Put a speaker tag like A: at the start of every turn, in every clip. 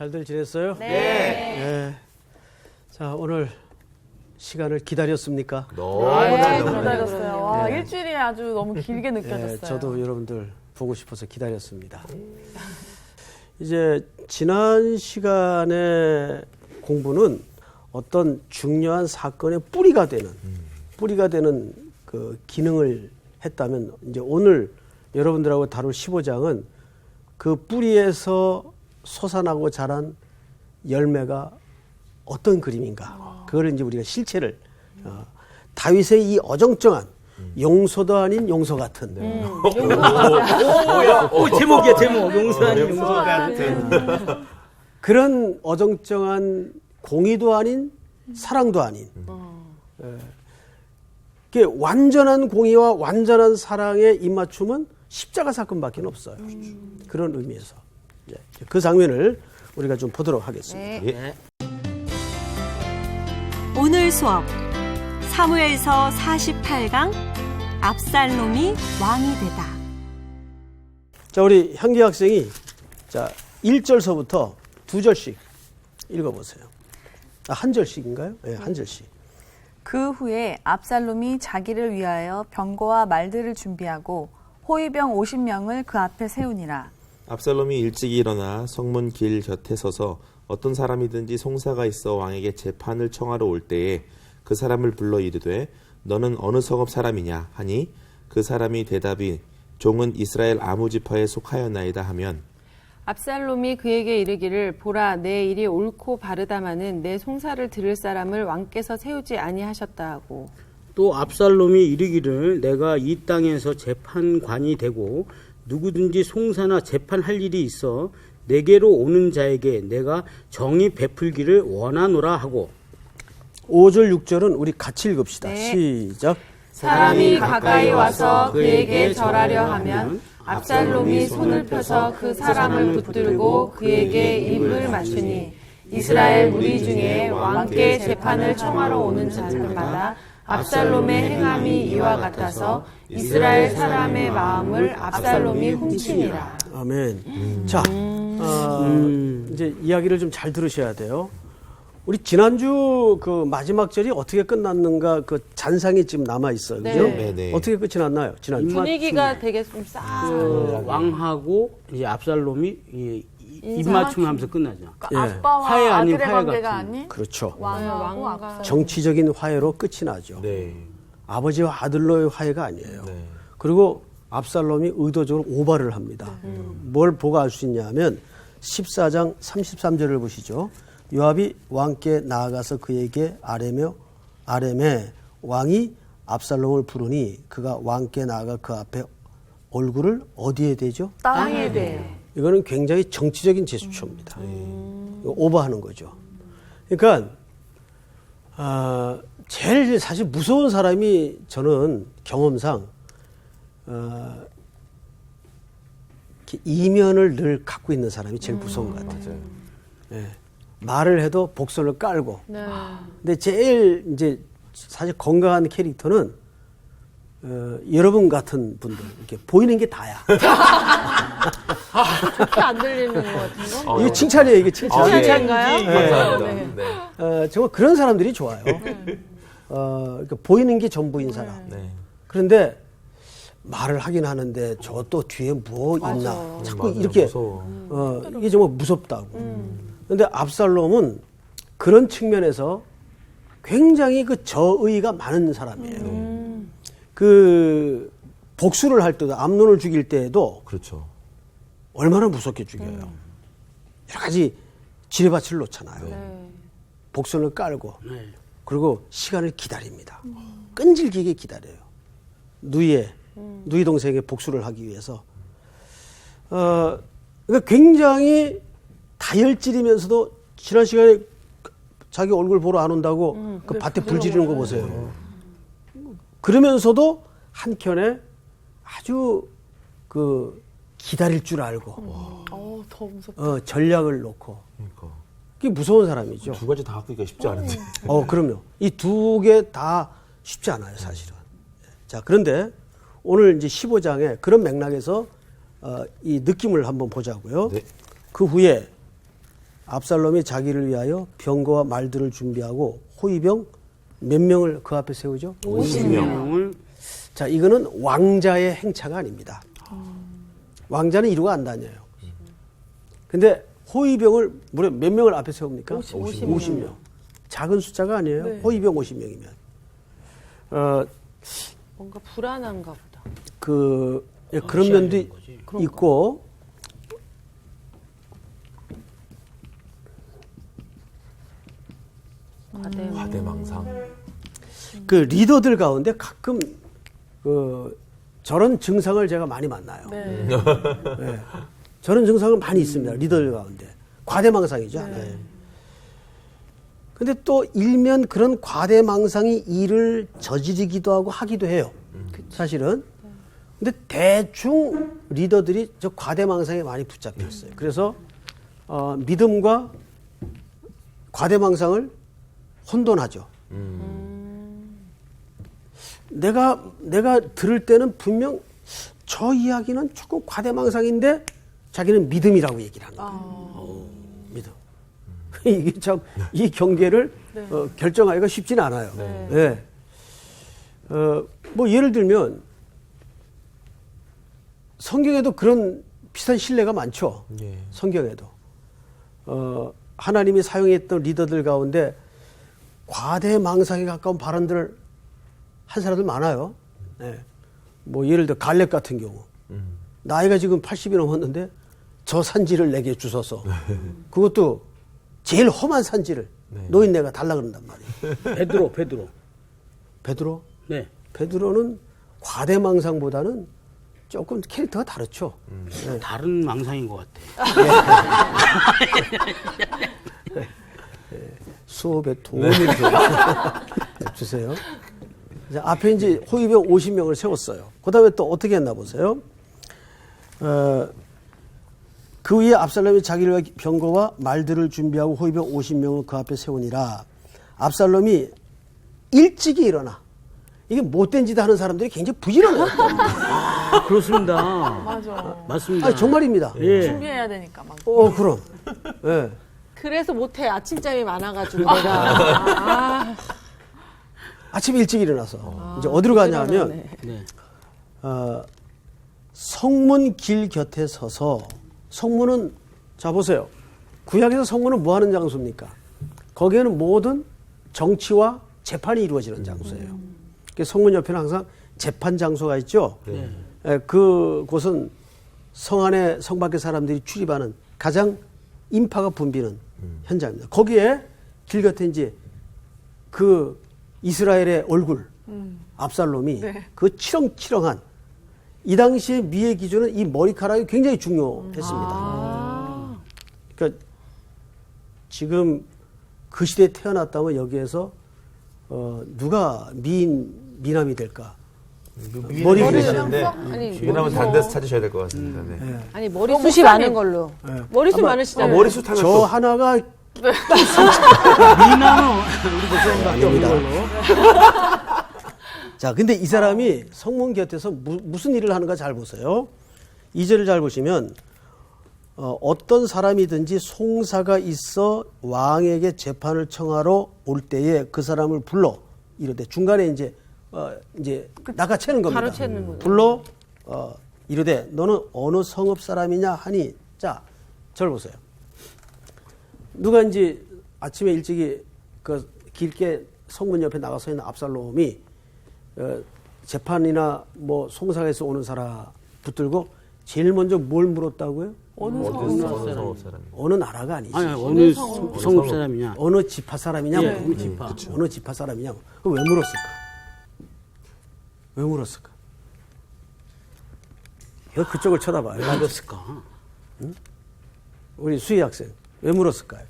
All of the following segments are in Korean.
A: 잘들 지냈어요?
B: 네.
A: 네. 자, 오늘 시간을 기다렸습니까?
B: 너무 기다렸어요. 와, 일주일이 아주 너무 길게 느껴졌어요.
A: 네, 저도 여러분들 보고 싶어서 기다렸습니다. 이제 지난 시간에 공부는 어떤 중요한 사건의 뿌리가 되는 그 기능을 했다면, 이제 오늘 여러분들하고 다룰 15장은 그 뿌리에서 솟아나고 자란 열매가 어떤 그림인가, 그거를 이제 우리가 실체를 다윗의 이 어정쩡한 용서도 아닌 용서 같은
C: 제목이야 제목. 용서 아닌 용서
B: 같은
A: 그런 어정쩡한 공의도 아닌 사랑도 아닌 그게 완전한 공의와 완전한 사랑의 입맞춤은 십자가 사건밖에 없어요. 그런 의미에서 이제 그 장면을 우리가 좀 보도록 하겠습니다.
C: 네.
D: 오늘 수업 사무엘서 48강 압살롬이 왕이 되다.
A: 자, 우리 향기 학생이 자 1절서부터 2절씩 읽어보세요. 한 절씩인가요? 네, 한 절씩.
B: 그 후에 압살롬이 자기를 위하여 병거와 말들을 준비하고 호위병 50명을 그 앞에 세우니라.
E: 압살롬이 일찍 일어나 성문 길 곁에 서서 어떤 사람이든지 송사가 있어 왕에게 재판을 청하러 올 때에 그 사람을 불러 이르되 너는 어느 성읍 사람이냐 하니 그 사람이 대답이 종은 이스라엘 아무 지파에 속하였나이다 하면
F: 압살롬이 그에게 이르기를 보라 내 일이 옳고 바르다마는 내 송사를 들을 사람을 왕께서 세우지 아니하셨다 하고
C: 또 압살롬이 이르기를 내가 이 땅에서 재판관이 되고 누구든지 송사나 재판할 일이 있어 내게로 오는 자에게 내가 정의 베풀기를 원하노라 하고
A: 5절 6절은 우리 같이 읽읍시다.
B: 네.
A: 시작.
F: 사람이 가까이 와서 그에게 절하려 하면 압살롬이 손을 펴서 그 사람을 붙들고 그에게 입을 맞추니 이스라엘 무리 중에 왕께 재판을 청하러 오는 자들마다 압살롬의 행함이 이와 같아서 이스라엘 사람의 마음을 압살롬이 훔치니라.
A: 아멘. 자, 이제 이야기를 좀 잘 들으셔야 돼요. 우리 지난주 그 마지막 절이 어떻게 끝났는가 그 잔상이 지금 남아 있어요. 그죠?
E: 네.
A: 어떻게 끝이 났나요? 지난주.
F: 분위기가 되게 좀 싸.
C: 왕하고 이제 압살롬이 입맞춤하면서 끝나죠.
A: 예.
B: 아빠와
C: 화해 아닌
B: 아들의
C: 화해
B: 관계가
C: 같은.
B: 아닌
A: 그렇죠.
B: 왕하고
F: 왕과
B: 압살롬.
A: 정치적인 화해로 끝이 나죠.
E: 네.
A: 아버지와 아들로의 화해가 아니에요.
E: 네.
A: 그리고 압살롬이 의도적으로 오바를 합니다. 뭘 보고 알 수 있냐면 14장 33절을 보시죠. 요압이 왕께 나아가서 그에게 아뢰매 왕이 압살롬을 부르니 그가 왕께 나아가 그 앞에 얼굴을 어디에 대죠?
B: 땅에 대요.
A: 이거는 굉장히 정치적인 제스처입니다. 이거 오버하는 거죠. 그러니까 제일 사실 무서운 사람이 저는 경험상 이면을 늘 갖고 있는 사람이 제일 무서운 것 같아요. 예. 말을 해도 복선을 깔고.
F: 네.
A: 근데 제일 이제 사실 건강한 캐릭터는 여러분 같은 분들 이렇게 보이는 게 다야.
F: 좋게 안 들리는 것 같은 거?
A: 이게 칭찬이에요, 이게 칭찬.
F: 칭찬인가요?
E: 감사합니다. 네.
A: 정말 그런 사람들이 좋아요. 그러니까 보이는 게 전부인 사람.
E: 네.
A: 그런데 말을 하긴 하는데 저 또 뒤에 뭐 있나. 자꾸
E: 맞아요.
A: 이렇게
E: 무서워.
A: 이게 정말 무섭다고. 그런데 압살롬은 그런 측면에서 굉장히 그 저의가 많은 사람이에요. 그 복수를 할 때도 암논을 죽일 때에도
E: 그렇죠.
A: 얼마나 무섭게 죽여요. 여러 가지 지뢰밭을 놓잖아요. 복선을 깔고 그리고 시간을 기다립니다. 끈질기게 기다려요. 누이 동생의 복수를 하기 위해서. 그러니까 굉장히 다혈질이면서도 지난 시간에 자기 얼굴 보러 안 온다고 그 밭에 불 지르는 거 보세요. 그러면서도 한켠에 아주 그 기다릴 줄 알고
B: 더 무섭다.
A: 전략을 놓고
E: 그러니까.
A: 그게 무서운 사람이죠.
E: 두 가지 다 갖기가 쉽지 않은데.
A: 그럼요. 이 두 개 다 쉽지 않아요, 사실은. 자, 그런데 오늘 이제 15장에 그런 맥락에서 이 느낌을 한번 보자고요.
E: 네.
A: 그 후에 압살롬이 자기를 위하여 병거와 말들을 준비하고 호위병 몇 명을 그 앞에 세우죠?
C: 50명을
A: 자, 이거는 왕자의 행차가 아닙니다. 왕자는 이루고 안 다녀요. 근데 호위병을 무려 몇 명을 앞에 세웁니까? 50명. 작은 숫자가 아니에요.
F: 네.
A: 호위병 50명이면.
F: 뭔가 불안한가 보다.
A: 예, 그런 면도 있고,
E: 과대망상.
A: 그 리더들 가운데 가끔 저런 증상을 제가 많이 만나요.
F: 네.
A: 네. 저런 증상은 많이 있습니다. 리더들 가운데. 과대망상이죠. 네. 근데 또 일면 그런 과대망상이 일을 저지르기도 하고 하기도 해요. 사실은. 근데 대충 리더들이 저 과대망상에 많이 붙잡혀 있어요. 그래서 믿음과 과대망상을 혼돈하죠. 내가 들을 때는 분명 저 이야기는 조금 과대망상인데 자기는 믿음이라고 얘기를 하는 거예요. 믿음. 이게 참 이 경계를 결정하기가 쉽지는 않아요. 네. 뭐 예를 들면 성경에도 그런 비슷한 신뢰가 많죠.
E: 예.
A: 성경에도 하나님이 사용했던 리더들 가운데 과대망상에 가까운 발언들을 한 사람들 많아요. 네. 뭐 예를 들어 갈렙 같은 경우 나이가 지금 80이 넘었는데 저 산지를 내게 주소서. 그것도 제일 험한 산지를 노인네가 달라 그런단 말이에요. 베드로?
C: 네.
A: 베드로는 과대망상보다는 조금 캐릭터가 다르죠. 네.
C: 다른 망상인 것 같아.
A: 수업에 도움을 좀 주세요. 이제 앞에 이제 호위병 50명을 세웠어요. 그 다음에 또 어떻게 했나 보세요. 그 위에 압살롬이 자기를 위해 병거와 말들을 준비하고 호위병 50명을 그 앞에 세우니라. 압살롬이 일찍이 일어나. 이게 못된 짓 하는 사람들이 굉장히 부지런해요.
C: 그렇습니다.
B: 맞아.
C: 맞습니다.
A: 아니, 정말입니다.
C: 예.
B: 준비해야 되니까 막.
A: 그럼. 예.
F: 그래서 못해. 아침잠이 많아가지고 내가.
A: 아침에 일찍 일어나서 이제 어디로 가냐 하면
C: 네.
A: 성문 길 곁에 서서 성문은 자 보세요. 구약에서 성문은 뭐 하는 장소입니까? 거기에는 모든 정치와 재판이 이루어지는 장소예요. 성문 옆에는 항상 재판 장소가 있죠. 그곳은 성 안에 성 밖의 사람들이 출입하는 가장 인파가 붐비는 현장입니다. 거기에 길 곁에 이제 그 이스라엘의 얼굴 압살롬이 그 치렁치렁한 이 당시의 미의 기준은 이 머리카락이 굉장히 중요했습니다. 그러니까 지금 그 시대에 태어났다면 여기에서 누가 미남이 될까? 머리
E: 계시는데
F: 아니,
E: 미남은 다른 데서 찾으셔야 될 것 같습니다. 네.
F: 아니 머리숱이 많은 걸로. 머리숱 많으시잖아요.
E: 머리숱 하면
A: 저
E: 또
A: 하나가
C: 미남은 우리 목사님밖에 없는 걸로.
A: 자, 근데 이 사람이 성문 곁에서 무슨 일을 하는가 잘 보세요. 2절을 잘 보시면 어떤 사람이든지 송사가 있어 왕에게 재판을 청하러 올 때에 그 사람을 불러 이르되 중간에 이제 낚아채는 겁니다.
F: 가로채는 거죠.
A: 불러 이르되 너는 어느 성읍 사람이냐 하니 자, 저를 보세요. 누가 이제 아침에 일찍이 그 길게 성문 옆에 나가서 있는 압살롬이 재판이나 뭐 송사에서 오는 사람 붙들고 제일 먼저 뭘 물었다고요?
B: 어느
E: 어느
B: 성읍
E: 성읍 사람이.
A: 어느 나라가 아니지.
C: 아니, 어느 성읍 사람이냐?
A: 어느 지파 사람이냐고.
C: 예, 어느 지파.
A: 어느 지파 사람이냐고. 그럼 왜 물었을까? 왜 물었을까? 왜 그쪽을 쳐다봐요?
C: 왜 그랬을까?
A: 우리 수희 학생. 왜 물었을까요?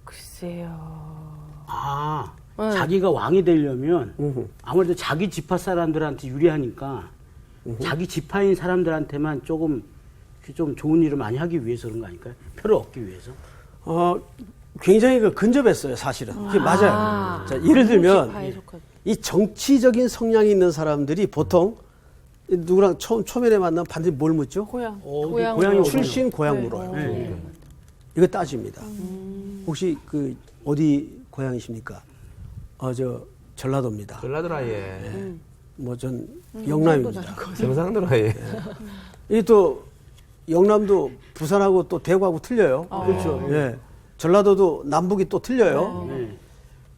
F: 글쎄요.
C: 자기가 왕이 되려면 아무래도 자기 지파 사람들한테 유리하니까 자기 지파인 사람들한테만 좀 좋은 일을 많이 하기 위해서 그런 거 아닐까요? 표를 얻기 위해서.
A: 굉장히 근접했어요, 사실은. 그게 맞아요. 자, 예를 들면
F: 지파에 속한.
A: 이 정치적인 성향이 있는 사람들이 보통 누구랑 초면에 만나면 반드시 뭘 묻죠?
B: 고향.
C: 고향이
A: 출신 고향 물어요.
C: 네.
A: 이거 따집니다. 혹시 그 어디 고향이십니까? 저 전라도입니다.
E: 전라도라 예.
A: 뭐 전 영남입니다.
E: 경상도라 예.
A: 이 또 영남도 부산하고 또 대구하고 틀려요.
F: 그렇죠.
A: 예. 전라도도 남북이 또 틀려요.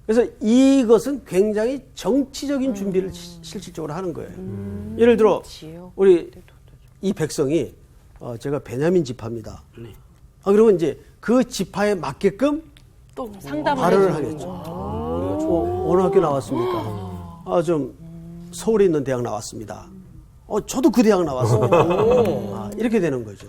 A: 그래서 이것은 굉장히 정치적인 준비를 실질적으로 하는 거예요. 예를 들어 우리 이 백성이 제가 베냐민 지파입니다. 그러면 이제 그 지파에 맞게끔
F: 또 상담을
A: 발언을
F: 해주는
A: 하겠죠. 어느 학교 나왔습니까? 좀 서울에 있는 대학 나왔습니다. 저도 그 대학 나왔습니다. 이렇게 되는 거죠.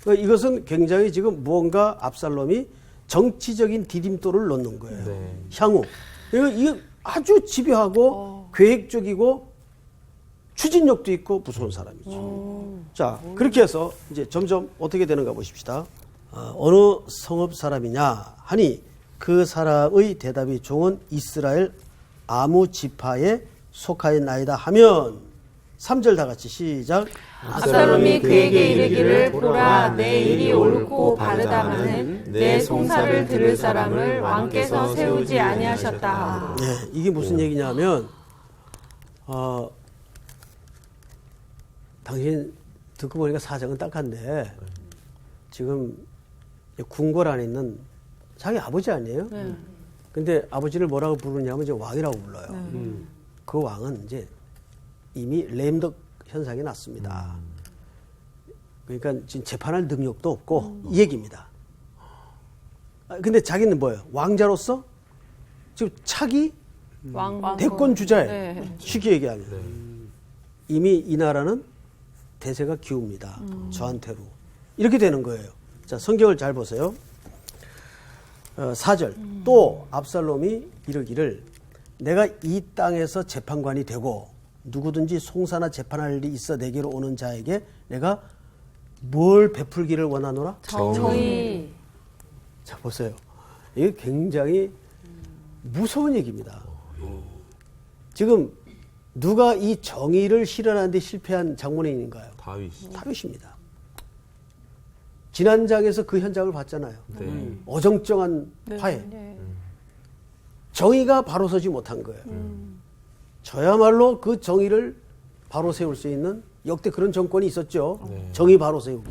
A: 그러니까 이것은 굉장히 지금 무언가 압살롬이 정치적인 디딤돌을 놓는 거예요.
E: 네.
A: 향후. 이거 아주 집요하고 계획적이고 추진력도 있고 무서운 사람이죠. 자, 그렇게 해서 이제 점점 어떻게 되는가 보십시다. 어느 성읍 사람이냐 하니 그 사람의 대답이 종은 이스라엘 아무 지파에 속하였나이다 하면 3절 다 같이 시작.
F: 압살롬이 그에게 이르기를 보라 내 일이 옳고 바르다마는 내 송사를 들을 사람을 왕께서 세우지 아니하셨다.
A: 네, 이게 무슨 얘기냐면 당신 듣고 보니까 사정은 딱한데 지금 궁궐 안에 있는 자기 아버지 아니에요? 근데 아버지를 뭐라고 부르냐면 이제 왕이라고 불러요. 그 왕은 이제 이미 램덕 현상이 났습니다. 그러니까 지금 재판할 능력도 없고 이 얘기입니다. 근데 자기는 뭐예요? 왕자로서 지금 차기 대권 주자예요. 쉽게 얘기하면. 이미 이 나라는 대세가 기웁니다. 저한테로. 이렇게 되는 거예요. 자, 성경을 잘 보세요. 4절. 또 압살롬이 이르기를 내가 이 땅에서 재판관이 되고 누구든지 송사나 재판할 일이 있어 내게로 오는 자에게 내가 뭘 베풀기를 원하노라?
F: 정의.
A: 자, 보세요. 이게 굉장히 무서운 얘기입니다. 지금 누가 이 정의를 실현하는 데 실패한 장본인인가요? 다윗입니다. 지난 장에서 그 현장을 봤잖아요. 어정쩡한 화해. 정의가 바로 서지 못한 거예요. 저야말로 그 정의를 바로 세울 수 있는 역대 그런 정권이 있었죠. 정의 바로 세우기.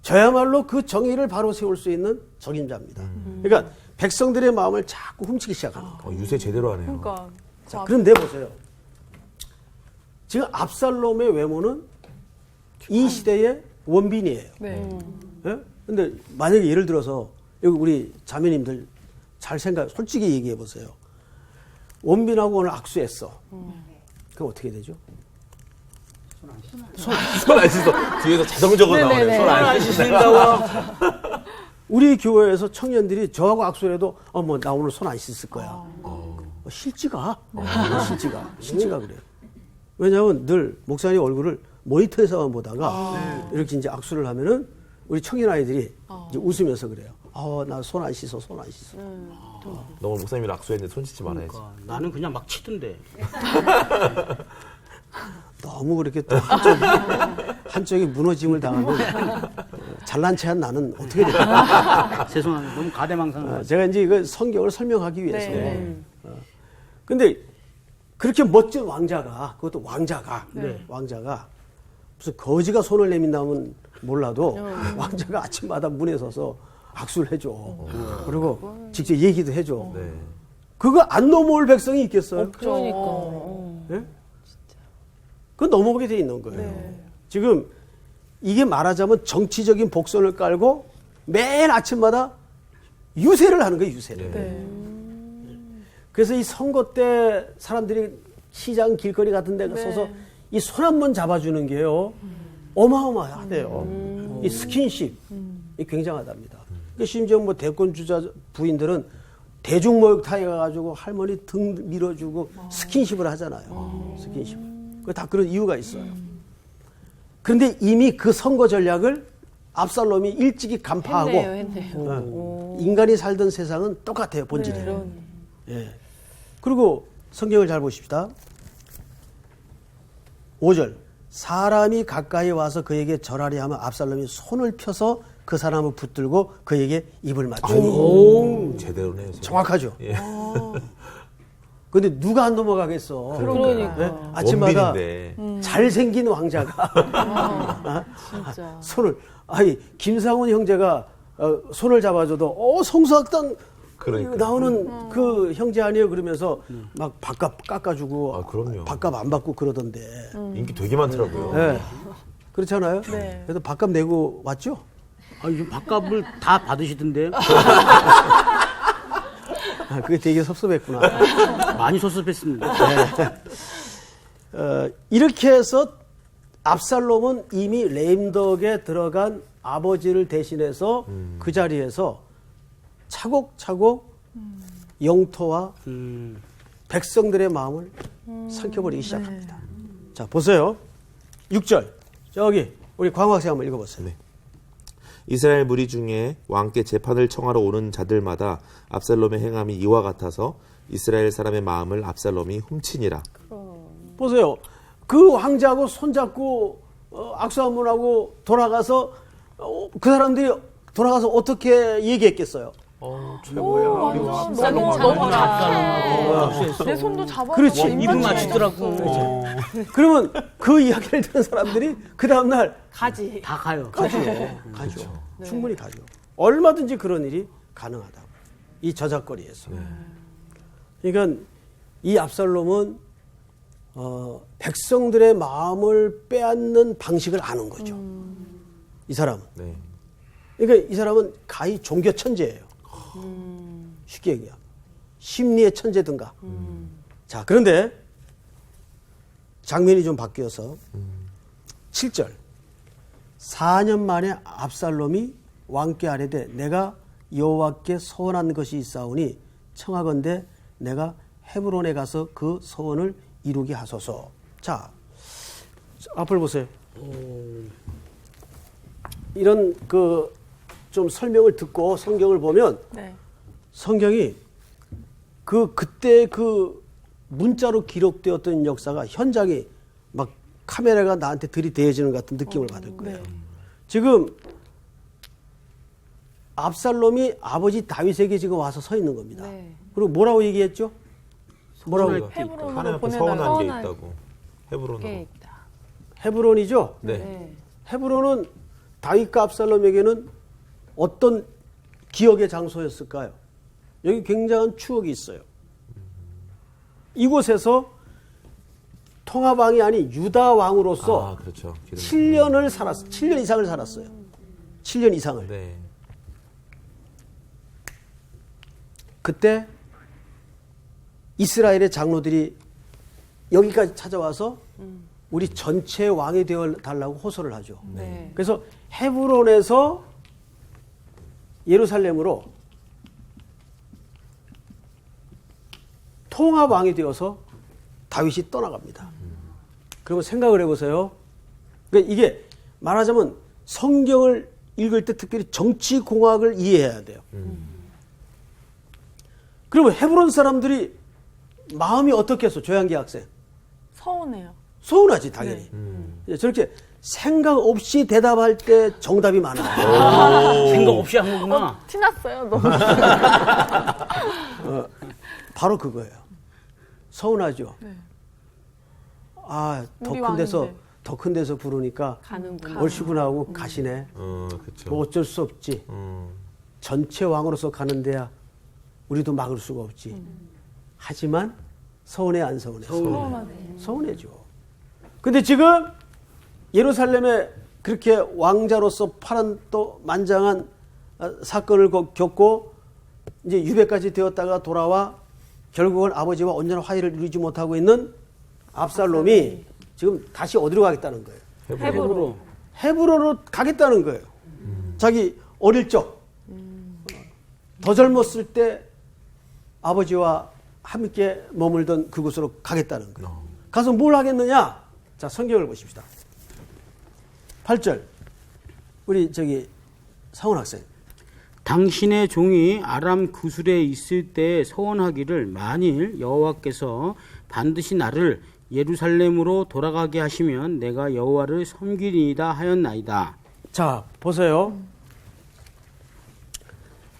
A: 저야말로 그 정의를 바로 세울 수 있는 적임자입니다. 그러니까 백성들의 마음을 자꾸 훔치기 시작하는 거예요.
E: 유세 제대로 하네요.
B: 그러니까
A: 자, 그런데 보세요. 지금 압살롬의 외모는 이 시대의 원빈이에요.
B: 네.
A: 예? 근데 만약에 예를 들어서 여기 우리 자매님들 잘 솔직히 얘기해 보세요. 원빈하고 오늘 악수했어. 그럼 어떻게 되죠?
E: 손 안 씻어. 뒤에서 자동적으로 나오네요. 손 안 씻는다고.
A: 우리 교회에서 청년들이 저하고 악수를 해도 뭐 나 오늘 손 안 씻을 거야. 실지가 그래요. 왜냐하면 늘 목사님 얼굴을 모니터에서만 보다가 이렇게 이제 악수를 하면은 우리 청년 아이들이 이제 웃으면서 그래요. 나 손 안 씻어.
E: 너 오늘 목사님이랑 악수했는데 손 씻지 말아야지.
C: 그러니까 나는 그냥 막 치던데.
A: 너무 그렇게 또 한쪽이 무너짐을 당하면 잘난 체한 나는 어떻게 될까?
C: 죄송합니다. 너무 가대망상.
A: 제가 이제 이거 성경을 설명하기 위해서. 근데 그렇게 멋진 왕자가, 그것도 왕자가 무슨 거지가 손을 내민다면 몰라도 왕자가 아침마다 문에 서서 악수를 해줘. 그리고 직접 얘기도 해줘. 그거 안 넘어올 백성이 있겠어요?
F: 그러니까.
A: 네? 그건 넘어오게 돼 있는 거예요. 지금 이게 말하자면 정치적인 복선을 깔고 매일 아침마다 유세를 하는 거예요, 유세를. 그래서 이 선거 때 사람들이 시장 길거리 같은 데 서서 이 손 한 번 잡아주는 게요, 어마어마하대요. 이 스킨십, 이 굉장하답니다. 심지어 뭐 대권 주자 부인들은 대중목욕탕에 가가지고 할머니 등 밀어주고 스킨십을 하잖아요. 스킨십. 다 그런 이유가 있어요. 그런데 이미 그 선거 전략을 압살롬이 일찍이 간파하고
F: 했네요.
A: 인간이 살던 세상은 똑같아요, 본질이. 예. 그리고 성경을 잘 보십시다. 5절. 사람이 가까이 와서 그에게 절하려 하면 압살롬이 손을 펴서 그 사람을 붙들고 그에게 입을 맞추니.
E: 제대로네요.
A: 정확하죠.
E: 예.
A: 근데 누가 안 넘어가겠어.
F: 그러니까.
A: 네? 아침마다
E: 원빈인데.
A: 잘생긴 왕자가
F: 진짜.
A: 손을 김상훈 형제가 손을 잡아줘도 성수학당
E: 그러니까.
A: 나오는 그 형제 아니에요 그러면서 막 밥값 깎아주고
E: 아, 그럼요.
A: 밥값 안 받고 그러던데.
E: 인기 되게 많더라고요.
A: 네. 그렇잖아요.
B: 네.
A: 그래도 밥값 내고 왔죠.
C: 요즘 밥값을 다 받으시던데요?
A: 그게 되게 섭섭했구나.
C: 많이 섭섭했습니다.
A: 이렇게 해서 압살롬은 이미 레임덕에 들어간 아버지를 대신해서 그 자리에서 차곡차곡 영토와 백성들의 마음을 삼켜버리기 시작합니다. 자, 보세요. 6절. 저기 우리 광호 학생 한번 읽어보세요.
E: 네. 이스라엘 무리 중에 왕께 재판을 청하러 오는 자들마다 압살롬의 행함이 이와 같아서 이스라엘 사람의 마음을 압살롬이 훔치니라.
A: 보세요. 그 황제하고 손잡고 악수 한번 하고 돌아가서 그 사람들이 돌아가서 어떻게 얘기했겠어요?
F: 너무 착해. 내 손도 잡아서
A: 그렇지.
C: 입을 맞추더라고.
A: 그러면 그 이야기를 들은 사람들이 그 다음날
F: 가지.
C: 다 가요.
A: 가죠. 충분히 가죠. 얼마든지 그런 일이 가능하다고. 이 저작거리에서. 그러니까 이 압살롬은 백성들의 마음을 빼앗는 방식을 아는 거죠. 이 사람은.
E: 네.
A: 그러니까 이 사람은 가히 종교 천재예요. 쉽게 얘기하면. 심리의 천재든가. 자, 그런데 장면이 좀 바뀌어서 7절. 4년 만에 압살롬이 왕께 아뢰되 내가 여호와께 서원한 것이 있사오니 청하건대 내가 헤브론에 가서 그 서원을 이루게 하소서. 자, 앞을 보세요. 이런 좀 설명을 듣고 성경을 보면
B: 네.
A: 성경이 그때 그 문자로 기록되었던 역사가 현장이 막 카메라가 나한테 들이대어지는 것 같은 느낌을 받을 거예요. 지금 압살롬이 아버지 다윗에게 지금 와서 서 있는 겁니다.
F: 네.
A: 그리고 뭐라고 얘기했죠? 뭐라고?
B: 헤브론으로
E: 하나님 앞에
B: 보내달라.
E: 서원한 게
F: 서원한
E: 있다고. 헤브론으로.
F: 게 있다.
A: 헤브론이죠?
E: 네.
F: 네.
A: 헤브론은 다윗과 압살롬에게는 어떤 기억의 장소였을까요? 여기 굉장한 추억이 있어요. 이곳에서 통합왕이 아닌 유다 왕으로서
E: 그렇죠.
A: 7년을 살았어요. 7년 이상을 살았어요. 7년 이상을.
E: 네.
A: 그때 이스라엘의 장로들이 여기까지 찾아와서 우리 전체 왕이 되어 달라고 호소를 하죠.
F: 네.
A: 그래서 헤브론에서 예루살렘으로 통합 왕이 되어서 다윗이 떠나갑니다. 그러면 생각을 해보세요. 그러니까 이게 말하자면 성경을 읽을 때 특별히 정치 공학을 이해해야 돼요. 그러면 헤브론 사람들이 마음이 어떻겠어, 조양기 학생?
B: 서운해요.
A: 서운하지, 당연히. 저렇게 생각 없이 대답할 때 정답이 많아요.
C: 생각 없이 한 거구나.
B: 티났어요, 너무.
A: 바로 그거예요. 서운하죠.
B: 네.
A: 더
B: 우리
A: 큰 데서
B: 왕인데.
A: 더 큰 데서 부르니까
F: 가는구나.
A: 얼씨구나 하고 가시네.
E: 그렇죠.
A: 뭐 어쩔 수 없지. 전체 왕으로서 가는 데야 우리도 막을 수가 없지. 하지만 서운해 안 서운해? 서운해죠. 근데 지금 예루살렘에 그렇게 왕자로서 파란 또 만장한 사건을 겪고 이제 유배까지 되었다가 돌아와 결국은 아버지와 온전한 화해를 이루지 못하고 있는 압살롬이 지금 다시 어디로 가겠다는 거예요?
C: 헤브로.
A: 헤브론으로 가겠다는 거예요. 자기 어릴 적, 더 젊었을 때 아버지와 함께 머물던 그곳으로 가겠다는 거예요. 가서 뭘 하겠느냐? 자, 성경을 보십시다. 8절. 우리 상훈 학생.
C: 당신의 종이 아람 구술에 있을 때 서원하기를 만일 여호와께서 반드시 나를 예루살렘으로 돌아가게 하시면 내가 여호와를 섬기리이다 하였나이다.
A: 자, 보세요.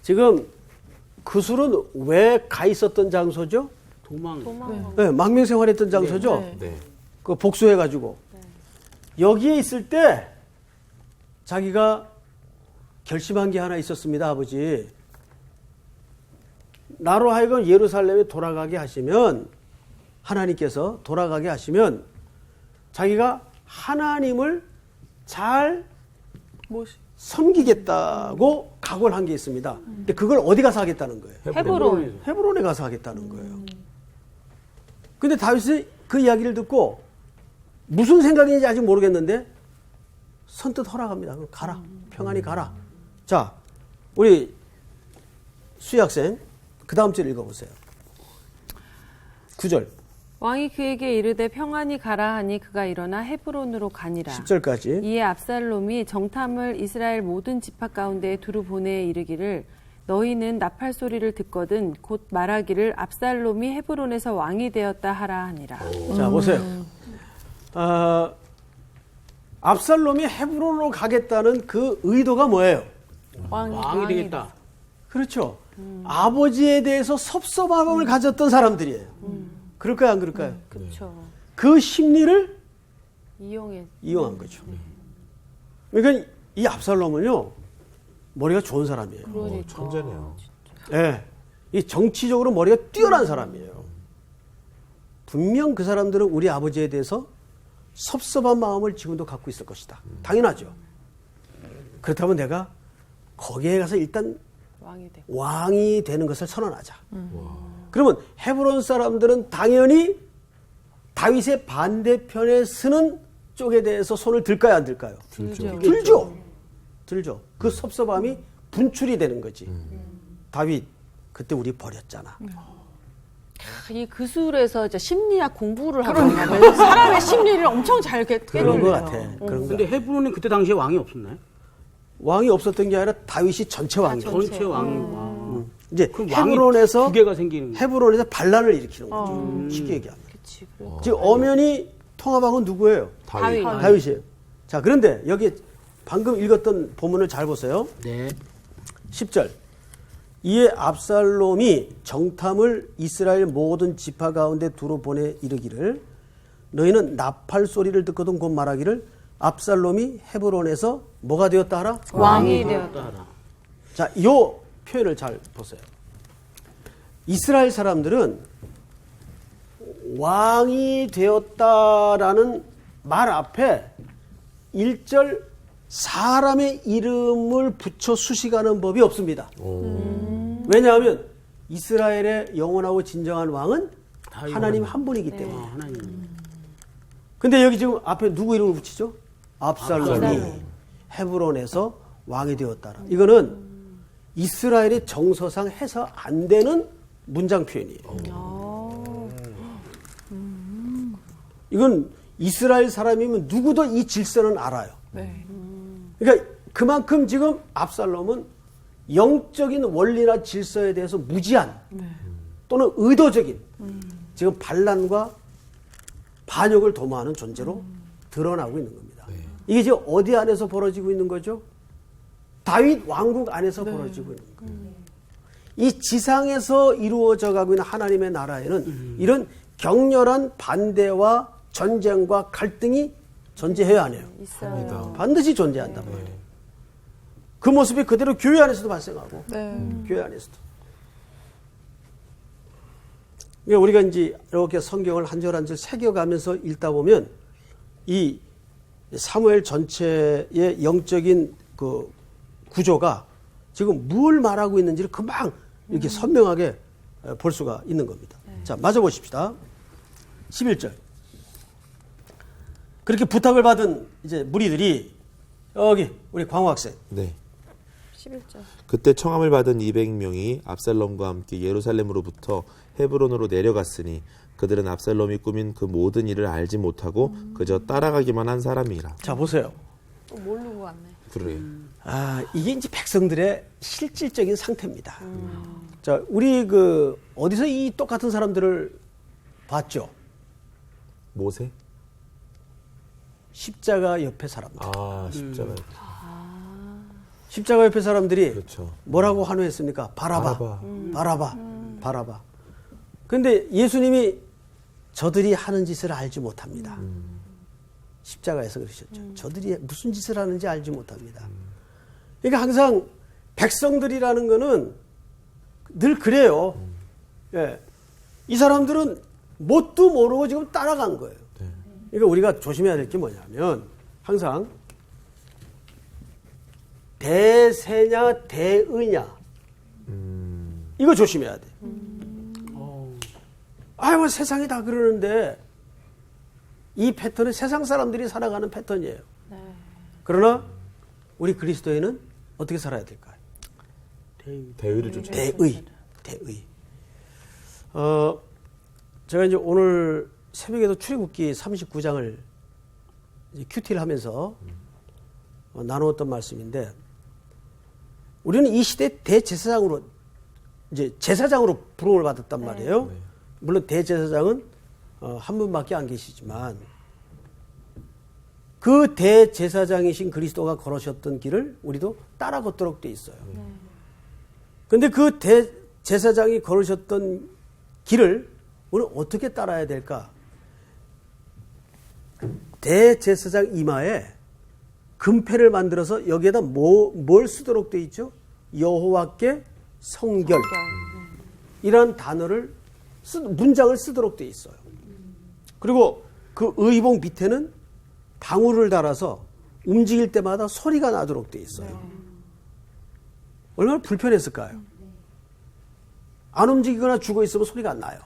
A: 지금 그 술은 왜 가 있었던 장소죠?
C: 도망.
A: 네, 망명 생활했던 장소죠.
E: 네.
A: 그 복수해가지고 여기에 있을 때 자기가 결심한 게 하나 있었습니다, 아버지. 나로 하여금 예루살렘에 돌아가게 하시면 하나님께서 돌아가게 하시면 자기가 하나님을 잘 섬기겠다고 각오를 한 게 있습니다. 근데 그걸 어디 가서 하겠다는 거예요?
F: 헤브론.
A: 헤브론에 가서 하겠다는 거예요. 근데 다윗이 그 이야기를 듣고 무슨 생각인지 아직 모르겠는데 선뜻 허락합니다. 그럼 가라. 평안히 가라. 자, 우리 수희 학생 그 다음 절 읽어보세요. 9절,
F: 왕이 그에게 이르되 평안히 가라 하니 그가 일어나 헤브론으로 가니라.
A: 10절까지.
F: 이에 압살롬이 정탐을 이스라엘 모든 지파 가운데 두루 보내 이르기를 너희는 나팔 소리를 듣거든 곧 말하기를 압살롬이 헤브론에서 왕이 되었다 하라 하니라.
A: 자, 보세요. 압살롬이 헤브론으로 가겠다는 그 의도가 뭐예요?
C: 왕이 되겠다.
A: 그렇죠. 아버지에 대해서 섭섭함을 가졌던 사람들이에요. 그럴까요, 안 그럴까요?
F: 그렇죠.
A: 그 심리를
F: 이용한
A: 거죠. 그러니까 이 압살롬은요, 머리가 좋은 사람이에요.
F: 그러니까.
E: 천재네요.
A: 예. 이 정치적으로 머리가 뛰어난 사람이에요. 분명 그 사람들은 우리 아버지에 대해서 섭섭한 마음을 지금도 갖고 있을 것이다. 당연하죠. 그렇다면 내가 거기에 가서 일단 왕이 되는 것을 선언하자. 그러면 헤브론 사람들은 당연히 다윗의 반대편에 서는 쪽에 대해서 손을 들까요, 안 들까요? 들죠. 그 섭섭함이 분출이 되는 거지. 다윗, 그때 우리 버렸잖아.
G: 이 그술에서 이제 심리학 공부를 하고 사람의 심리를 엄청 잘
A: 그런 것
G: 깨달아요.
A: 같아. 그런 거.
C: 근데 헤브론은 그때 당시에 왕이 없었나요?
A: 왕이 없었던 게 아니라 다윗이 전체 왕이에요.
C: 전체 왕이.
A: 이제
C: 그럼 왕이
A: 헤브론에서
C: 두 개가 생기는 거예요.
A: 헤브론에서 반란을 일으키는 거죠. 쉽게 얘기하면. 지금 엄연히 통합왕은 누구예요? 다윗이에요. 자, 그런데 여기 방금 읽었던 본문을 잘 보세요.
C: 네.
A: 10절. 이에 압살롬이 정탐을 이스라엘 모든 지파 가운데 두루 보내 이르기를 너희는 나팔 소리를 듣거든 곧 말하기를 압살롬이 헤브론에서 뭐가 되었다 하라?
F: 왕이 되었다.
A: 자, 이 표현을 잘 보세요. 이스라엘 사람들은 왕이 되었다라는 말 앞에 1절 사람의 이름을 붙여 수식하는 법이 없습니다. 왜냐하면 이스라엘의 영원하고 진정한 왕은 하나님 한 분이기 때문에. 근데 여기 지금 앞에 누구 이름을 붙이죠? 압살롬이 헤브론에서 왕이 되었다라. 이거는 이스라엘의 정서상 해서 안 되는 문장 표현이에요. 이건 이스라엘 사람이면 누구도 이 질서는 알아요. 그러니까 그만큼 지금 압살롬은 영적인 원리나 질서에 대해서 무지한 또는 의도적인 지금 반란과 반역을 도모하는 존재로 드러나고 있는 겁니다. 이게 지금 어디 안에서 벌어지고 있는 거죠? 다윗 왕국 안에서 벌어지고 있는 거예요. 이 지상에서 이루어져 가고 있는 하나님의 나라에는 이런 격렬한 반대와 전쟁과 갈등이 존재해야 하네요.
F: 있어요.
A: 반드시 존재한단 말이에요. 그 모습이 그대로 교회 안에서도 발생하고 교회 안에서도. 그러니까 우리가 이제 이렇게 성경을 한 절 한 절 새겨가면서 읽다 보면 이 사무엘 전체의 영적인 그 구조가 지금 뭘 말하고 있는지를 금방 이렇게 선명하게 볼 수가 있는 겁니다. 자, 맞아 보십시다. 11절. 그렇게 부탁을 받은 이제 무리들이 여기 우리 광호 학생.
E: 네.
F: 11절.
E: 그때 청함을 받은 200명이 압살롬과 함께 예루살렘으로부터 헤브론으로 내려갔으니 그들은 압살롬이 꾸민 그 모든 일을 알지 못하고 그저 따라가기만 한 사람이라.
A: 자, 보세요.
B: 모르고 왔네.
E: 그래요.
A: 아, 이게 이제 백성들의 실질적인 상태입니다. 자, 우리 그 어디서 이 똑같은 사람들을 봤죠?
E: 모세?
A: 십자가 옆에 사람들.
E: 아, 십자가.
A: 십자가 옆에 사람들이
E: 그렇죠.
A: 뭐라고 환호했습니까? 바라바.
E: 바라바.
A: 바라바. 바라바. 그런데 예수님이 저들이 하는 짓을 알지 못합니다. 십자가에서 그러셨죠. 저들이 무슨 짓을 하는지 알지 못합니다. 그러니까 항상 백성들이라는 거는 늘 그래요. 예. 이 사람들은 뭣도 모르고 지금 따라간 거예요. 그러니까 우리가 조심해야 될 게 뭐냐면 항상 대세냐 대의냐 이거 조심해야 돼. 아유 세상이 다 그러는데 이 패턴은 세상 사람들이 살아가는 패턴이에요. 그러나 우리 그리스도인은 어떻게 살아야 될까요?
E: 대의를 쫓아.
A: 대의. 제가 이제 오늘 새벽에도 출애굽기 39장을 큐티를 하면서 나누었던 말씀인데 우리는 이 시대 대제사장으로 이제 제사장으로 부름을 받았단 말이에요. 물론 대제사장은 한 분밖에 안 계시지만 그 대제사장이신 그리스도가 걸으셨던 길을 우리도 따라 걷도록 돼 있어요. 그런데 그 대제사장이 걸으셨던 길을 우리는 어떻게 따라야 될까? 대제사장 이마에 금패를 만들어서 여기에다 뭘 쓰도록 돼 있죠? 여호와께 성결. 이런 단어를 문장을 쓰도록 돼 있어요. 그리고 그 의복 밑에는 방울을 달아서 움직일 때마다 소리가 나도록 돼 있어요. 얼마나 불편했을까요? 안 움직이거나 죽어 있으면 소리가 안 나요.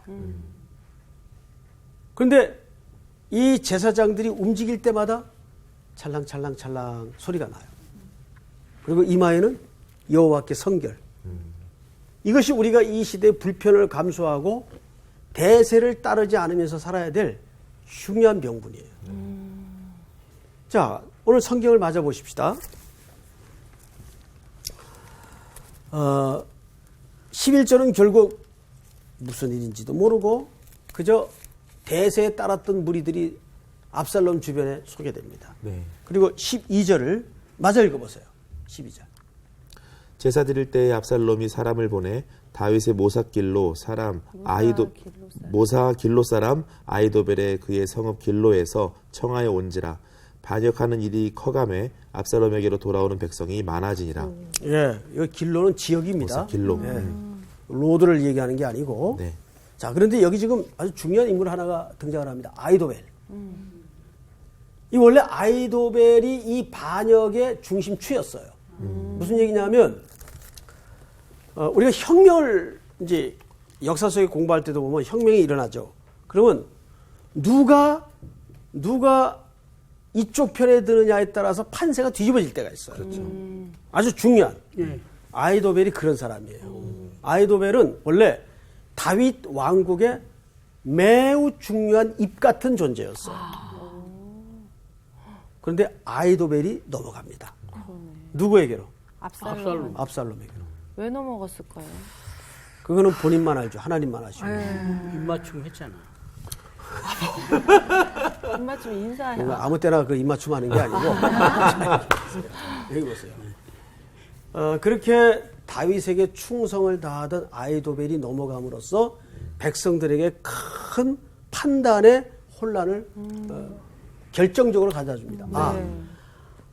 A: 그런데 이 제사장들이 움직일 때마다 찰랑찰랑찰랑 소리가 나요. 그리고 이마에는 여호와께 성결. 이것이 우리가 이 시대의 불편을 감수하고 대세를 따르지 않으면서 살아야 될 중요한 명분이에요. 자, 오늘 성경을 맞아 보십시다. 11절은 결국 무슨 일인지도 모르고 그저 대세에 따랐던 무리들이 압살롬 주변에 소개됩니다.
E: 네.
A: 그리고 12절을 맞아 읽어보세요. 12절.
E: 제사 드릴 때에 압살롬이 사람을 보내 다윗의 모사길로 사람 아이도벨의 그의 성읍 길로에서 청하여 온지라 반역하는 일이 커감해 압살롬에게로 돌아오는 백성이 많아지니라.
A: 예, 이 길로는 지역입니다.
E: 모사 길로.
A: 예, 로드를 얘기하는 게 아니고.
E: 네.
A: 자, 그런데 여기 지금 아주 중요한 인물 하나가 등장을 합니다. 아이도벨. 이 원래 아이도벨이 이 반역의 중심추였어요. 무슨 얘기냐면 우리가 혁명을 이제 역사 속에 공부할 때도 보면 혁명이 일어나죠. 그러면 누가 이쪽 편에 드느냐에 따라서 판세가 뒤집어질 때가 있어요. 그렇죠. 아주 중요한. 아이도벨이 그런 사람이에요. 아이도벨은 원래 다윗 왕국의 매우 중요한 입 같은 존재였어요. 그런데 아이도벨이 넘어갑니다. 누구에게로? 압살롬에게로.
G: 왜 넘어갔을까요?
A: 그거는 본인만 알죠. 하나님만 아시고.
C: 입맞춤 했잖아.
G: 입맞춤 인사해.
A: 아무 때나 그 입맞춤 하는 게 아니고. 여기 보세요. 그렇게 다윗에게 충성을 다하던 아이도벨이 넘어감으로써 백성들에게 큰 판단의 혼란을 결정적으로 가져줍니다.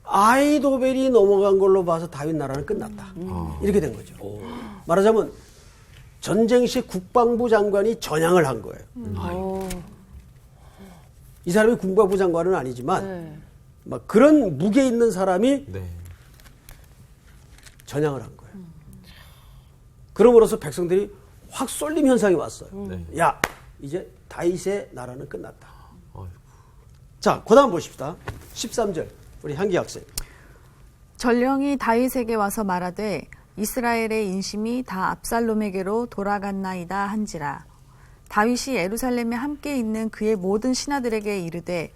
A: 아이도벨이 넘어간 걸로 봐서 다윗 나라는 끝났다. 이렇게 된 거죠. 말하자면 전쟁 시 국방부 장관이 전향을 한 거예요. 이 사람이 국방부 장관은 아니지만 막 그런 무게 있는 사람이 전향을 한 거예요. 그럼으로써 백성들이 확 쏠림 현상이 왔어요. 야, 이제 다윗의 나라는 끝났다. 자, 그 다음 보십시다. 13절. 우리 향기 학생.
B: 전령이 다윗에게 와서 말하되 이스라엘의 인심이 다 압살롬에게로 돌아갔나이다 한지라. 다윗이 예루살렘에 함께 있는 그의 모든 신하들에게 이르되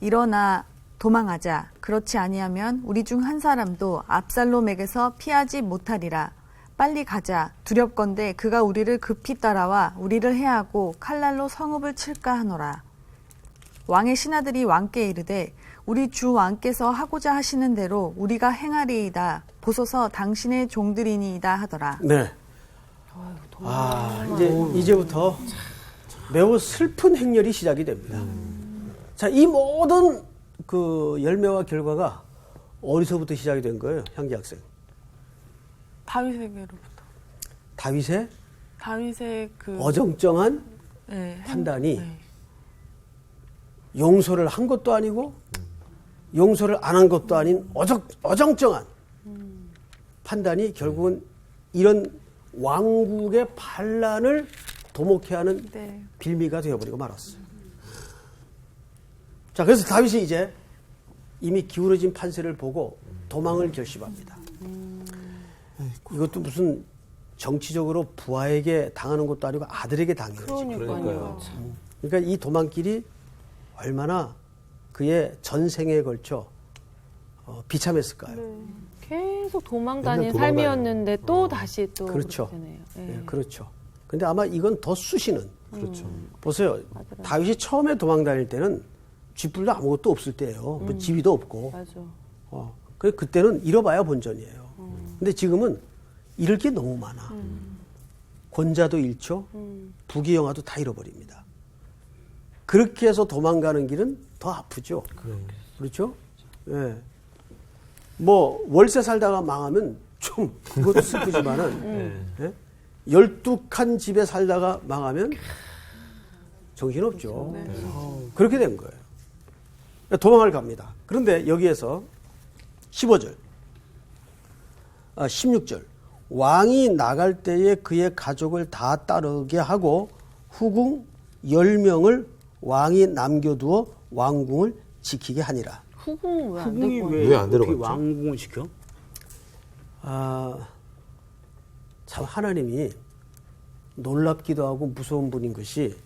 B: 일어나 도망하자. 그렇지 아니하면 우리 중 한 사람도 압살롬에게서 피하지 못하리라. 빨리 가자. 두렵건대 그가 우리를 급히 따라와 우리를 해하고 칼날로 성읍을 칠까 하노라. 왕의 신하들이 왕께 이르되 우리 주 왕께서 하고자 하시는 대로 우리가 행하리이다. 보소서 당신의 종들이니이다 하더라.
A: 네. 이제부터 매우 슬픈 행렬이 시작이 됩니다. 자, 이 모든 그 열매와 결과가 어디서부터 시작이 된 거예요, 향기 학생?
F: 다윗에게로부터.
A: 다윗의
F: 그
A: 어정쩡한 판단이 용서를 한 것도 아니고 용서를 안 한 것도 아닌 어정쩡한 판단이 결국은 이런 왕국의 반란을 도목해 하는 빌미가 되어버리고 말았어요. 자, 그래서 다윗이 이제 이미 기울어진 판세를 보고 도망을 결심합니다. 이것도 무슨 정치적으로 부하에게 당하는 것도 아니고 아들에게 당해요.
G: 그러니까요.
A: 그러니까 이 도망길이 얼마나 그의 전생에 걸쳐 비참했을까요?
G: 계속 도망 다닌
E: 맨날 도망
G: 삶이었는데 또 다시 또
A: 그렇죠.
G: 그렇게 되네요.
A: 네, 그렇죠. 근데 아마 이건 더 쑤시는.
E: 그렇죠.
A: 보세요. 다윗이 처음에 도망 다닐 때는 쥐뿔도 아무것도 없을 때예요. 뭐 지위도 없고.
G: 맞아.
A: 그때는 잃어봐야 본전이에요. 근데 지금은 잃을 게 너무 많아. 권자도 잃죠. 부귀영화도 다 잃어버립니다. 그렇게 해서 도망가는 길은 더 아프죠. 그렇죠? 예. 뭐 월세 살다가 망하면 좀 그것도 슬프지만은 예? 12칸 집에 살다가 망하면 정신없죠. 그렇게 된 거예요. 도망을 갑니다. 그런데 여기에서 15절, 16절 왕이 나갈 때에 그의 가족을 다 따르게 하고 후궁 10명을 왕이 남겨두어 왕궁을 지키게 하니라.
G: 후궁은 왜 안
C: 후궁이
G: 되고
E: 왜 안
C: 어떻게
E: 데려갔죠?
C: 왕궁을 시켜?
A: 참 하나님이 놀랍기도 하고 무서운 분인 것이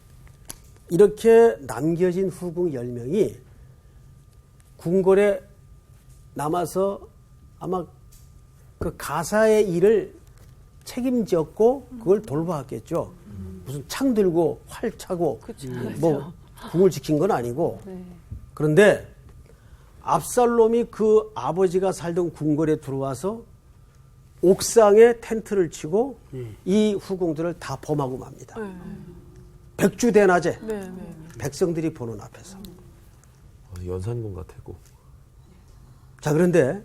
A: 이렇게 남겨진 후궁 10명이 궁궐에 남아서 아마 그 가사의 일을 책임졌고 그걸 돌봐왔겠죠. 무슨 창 들고 활 차고 뭐 궁을 지킨 건 아니고 그런데 압살롬이 그 아버지가 살던 궁궐에 들어와서 옥상에 텐트를 치고 이 후궁들을 다 범하고 맙니다. 백주대낮에 백성들이 보는 앞에서.
E: 연산군 같았고.
A: 자, 그런데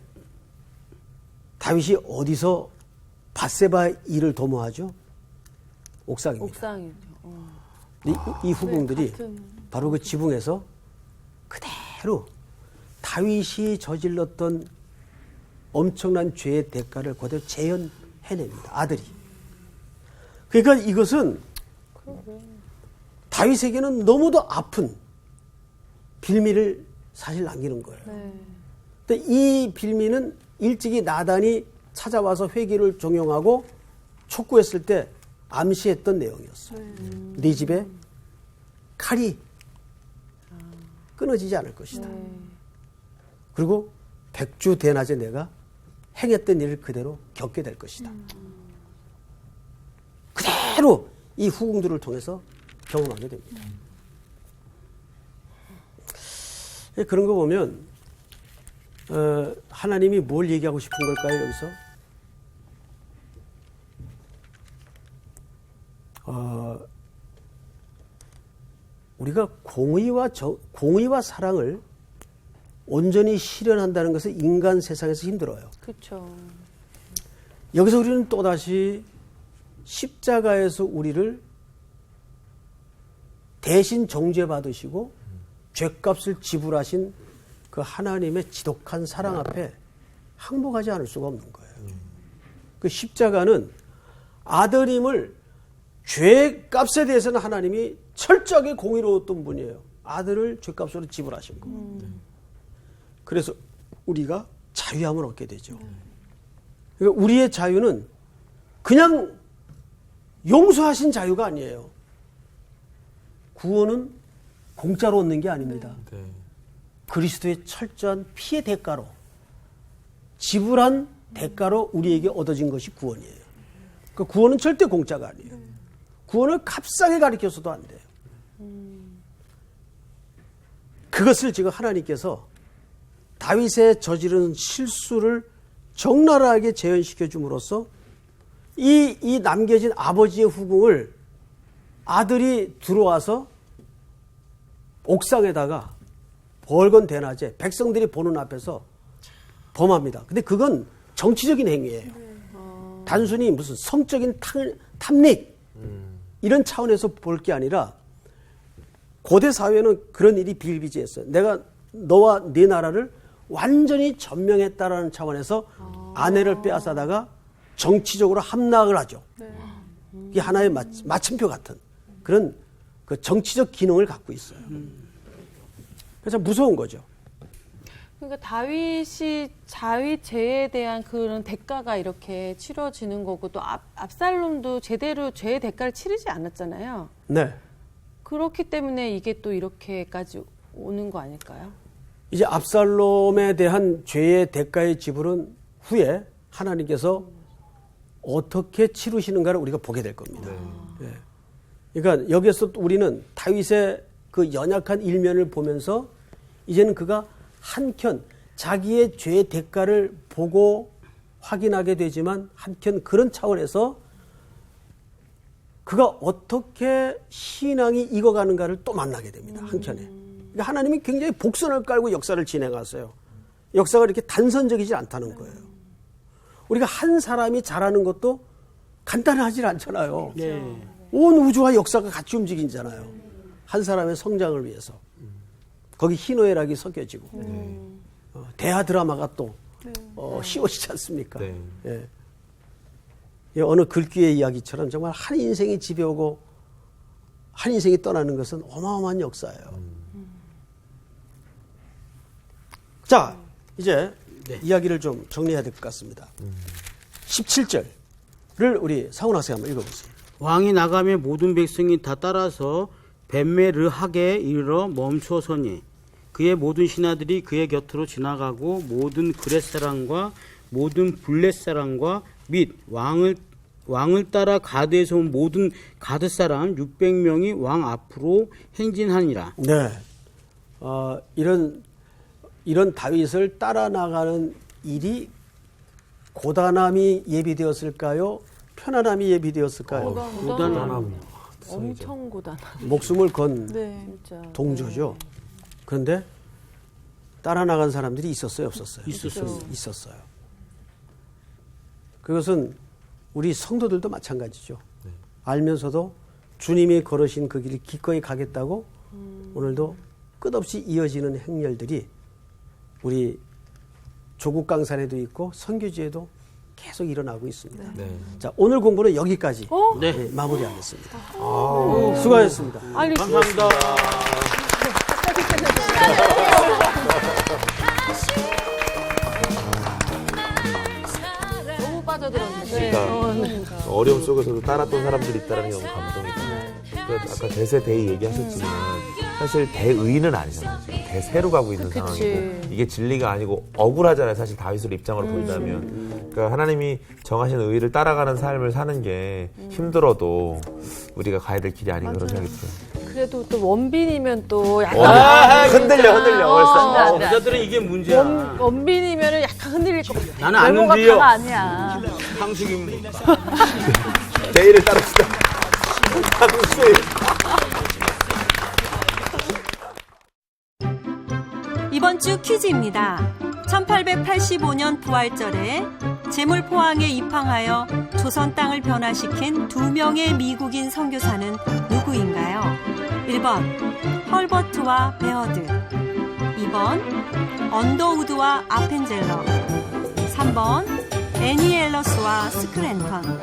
A: 다윗이 어디서 밧세바 일을 도모하죠? 옥상입니다.
G: 옥상이죠.
A: 이 후궁들이 바로 그 지붕에서 그대로 다윗이 저질렀던 엄청난 죄의 대가를 그대로 재현해냅니다. 아들이. 그러니까 이것은 다윗에게는 너무도 아픈 빌미를 사실 남기는 거예요. 근데 이 빌미는 일찍이 나단이 찾아와서 회개를 종용하고 촉구했을 때 암시했던 내용이었어요. 네 집에 칼이 끊어지지 않을 것이다. 그리고 백주 대낮에 내가 행했던 일을 그대로 겪게 될 것이다. 그대로 이 후궁들을 통해서 경험하게 됩니다. 그런 거 보면 하나님이 뭘 얘기하고 싶은 걸까요, 여기서? 우리가 공의와 사랑을 온전히 실현한다는 것은 인간 세상에서 힘들어요.
G: 그렇죠.
A: 여기서 우리는 또다시 십자가에서 우리를 대신 정죄받으시고 죄값을 지불하신 그 하나님의 지독한 사랑 앞에 항복하지 않을 수가 없는 거예요. 그 십자가는 아들임을 죄값에 대해서는 하나님이 철저하게 공의로웠던 분이에요. 아들을 죄값으로 지불하신 거. 그래서 우리가 자유함을 얻게 되죠. 그러니까 우리의 자유는 그냥 용서하신 자유가 아니에요. 구원은 공짜로 얻는 게 아닙니다.
E: 네.
A: 그리스도의 철저한 피의 대가로 지불한 대가로 우리에게 얻어진 것이 구원이에요. 그 구원은 절대 공짜가 아니에요. 구원을 값싸게 가르쳐서도 안 돼요. 그것을 지금 하나님께서 다윗의 저지른 실수를 적나라하게 재현시켜 줌으로써 이 남겨진 아버지의 후궁을 아들이 들어와서 옥상에다가 벌건 대낮에 백성들이 보는 앞에서 범합니다. 근데 그건 정치적인 행위예요. 단순히 무슨 성적인 탐닉 이런 차원에서 볼 게 아니라 고대 사회는 그런 일이 비일비재했어요. 내가 너와 네 나라를 완전히 점령했다라는 차원에서 아내를 빼앗아다가 정치적으로 함락을 하죠. 이게 하나의 마침표 같은 그런 그 정치적 기능을 갖고 있어요. 그래서 무서운 거죠.
G: 그러니까 다윗이 자윗 죄에 대한 그런 대가가 이렇게 치러지는 거고 또 압살롬도 제대로 죄의 대가를 치르지 않았잖아요.
A: 네.
G: 그렇기 때문에 이게 또 이렇게까지 오는 거 아닐까요?
A: 이제 압살롬에 대한 죄의 대가의 지불은 후에 하나님께서 어떻게 치르시는가를 우리가 보게 될 겁니다. 네. 그러니까 여기서 또 우리는 다윗의 그 연약한 일면을 보면서 이제는 그가 한켠 자기의 죄의 대가를 보고 확인하게 되지만 한켠 그런 차원에서 그가 어떻게 신앙이 익어가는가를 또 만나게 됩니다. 한켠에. 그러니까 하나님이 굉장히 복선을 깔고 역사를 진행하세요. 역사가 이렇게 단선적이지 않다는 거예요. 우리가 한 사람이 잘하는 것도 간단하지 않잖아요.
C: 네.
A: 온 우주와 역사가 같이 움직이잖아요. 한 사람의 성장을 위해서. 거기 희노애락이 섞여지고 대하 드라마가 또 씌워지지 않습니까?
E: 네.
A: 예. 예, 어느 글귀의 이야기처럼 정말 한 인생이 집에 오고 한 인생이 떠나는 것은 어마어마한 역사예요. 자, 이제 이야기를 좀 정리해야 될 것 같습니다. 17절을 우리 상훈 학생 한번 읽어보세요.
C: 왕이 나가며 모든 백성이 다 따라서 벳메르하게 이르러 멈추어서니 그의 모든 신하들이 그의 곁으로 지나가고 모든 그렛 사람과 모든 블렛 사람과 및 왕을 따라 가드에서 온 모든 가드 사람 600명이 왕 앞으로 행진하니라.
A: 네, 이런 다윗을 따라 나가는 일이 고단함이 예비되었을까요? 편안함이 예비되었을까요?
C: 고단함.
G: 엄청 고단한.
A: 목숨을 건
G: 진짜.
A: 동조죠. 그런데 따라 나간 사람들이 있었어요, 없었어요? 있었어요. 그것은 우리 성도들도 마찬가지죠. 알면서도 주님이 걸으신 그 길을 기꺼이 가겠다고 오늘도 끝없이 이어지는 행렬들이 우리 조국 강산에도 있고 선교지에도 계속 일어나고 있습니다.
E: 네.
A: 자, 오늘 공부는 여기까지
C: 네.
A: 마무리하겠습니다. 수고하셨습니다.
G: 아니,
C: 감사합니다.
G: 너무 빠져들었는데.
E: 그러니까 어려움 속에서도 따랐던 사람들이 있다는 게 너무 감동이다. 그러니까 아까 대세대의 얘기하셨지만 사실 대의는 아니잖아요. 지금 대세로 가고 있는 상황이고 이게 진리가 아니고 억울하잖아요. 사실 다윗의 입장으로 본다면. 그러니까 하나님이 정하신 의를 따라가는 삶을 사는 게 힘들어도 우리가 가야 될 길이 아닌가 그런 생각이 들어요.
G: 그래도 또 원빈이면 또 약간
E: 흔들려 벌써.
C: 부자들은 이게 문제야.
G: 원빈이면은 약간 흔들릴 것 같아.
C: 나는 안
B: 외모가
C: 흔들려.
B: 다가 아니야.
C: 상식입니다.
E: 대의를 따릅시다.
D: 이번 주 퀴즈입니다. 1885년 부활절에 제물 포항에 입항하여 조선 땅을 변화시킨 2명의 미국인 선교사는 누구인가요? 1번 헐버트와 베어드, 2번 언더우드와 아펜젤러, 3번 애니 앨러스와 스크랜턴.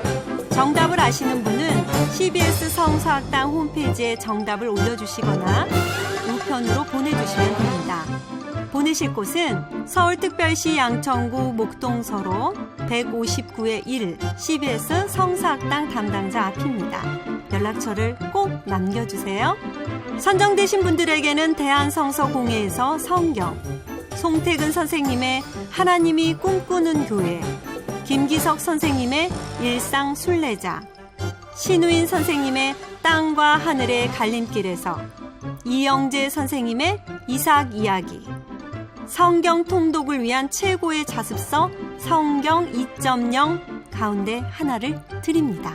D: 정답을 아시는 분은 CBS 성서학당 홈페이지에 정답을 올려주시거나 우편으로 보내주시면 됩니다. 보내실 곳은 서울특별시 양천구 목동서로 159-1 CBS 성서학당 담당자 앞입니다. 연락처를 꼭 남겨주세요. 선정되신 분들에게는 대한성서공회에서 성경, 송태근 선생님의 하나님이 꿈꾸는 교회, 김기석 선생님의 일상 순례자, 신우인 선생님의 땅과 하늘의 갈림길에서 이영재 선생님의 이삭 이야기, 성경 통독을 위한 최고의 자습서 성경 2.0 가운데 하나를 드립니다.